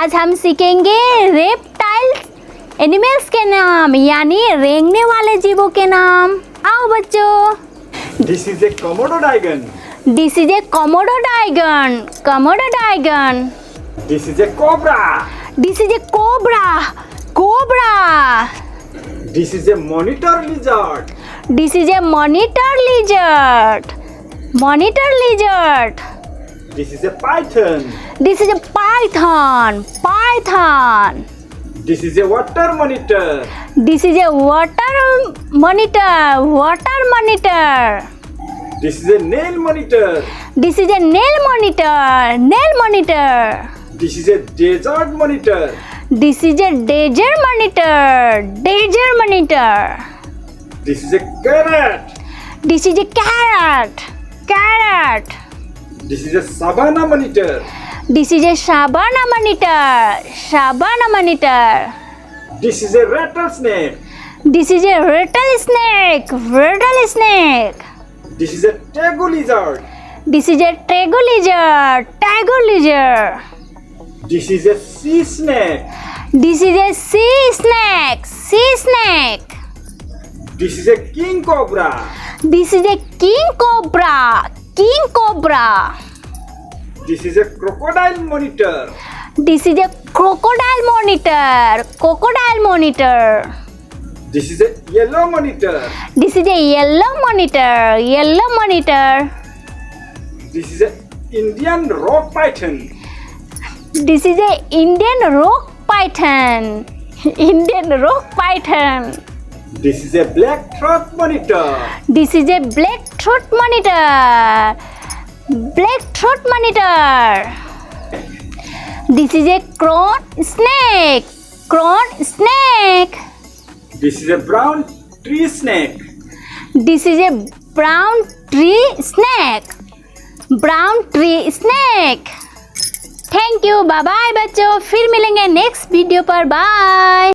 आज हम सीखेंगे रेप्टाइल्स एनिमल्स के नाम यानी रेंगने वाले जीवों के नाम। आओ बच्चों। This is a Komodo dragon. This is a Komodo dragon. Komodo dragon. This is a cobra. This is a cobra. Cobra. This is a monitor lizard. This is a monitor lizard. Monitor lizard. This is a python. This is a python. Python. This is a water monitor. This is a water monitor. Water monitor. This is a nail monitor. This is a nail monitor. Nail monitor. This is a desert monitor. This is a desert monitor. Desert monitor. This is a carrot. This is a carrot. Carrot. This is a savanna monitor. This is a savanna monitor. Savanna monitor. This is a rattlesnake. This is a rattlesnake. Rattlesnake. This is a tegu lizard. This is a Tegu lizard. Tegu lizard. This is a sea snake. This is a sea snake. Sea snake. This is a king cobra. This is a king cobra. King cobra. This is a crocodile monitor. This is a crocodile monitor. Crocodile monitor. This is a yellow monitor. This is a yellow monitor. Yellow monitor. This is a Indian rock python. This is a Indian rock python. Indian rock python. This is a black throat monitor. This is a black throat monitor. Black throat monitor. This is a crown snake. Crown snake. This is a brown tree snake. This is a brown tree snake. Brown tree snake. Thank you. Bye bye बच्चों, फिर मिलेंगे next video पर। Bye.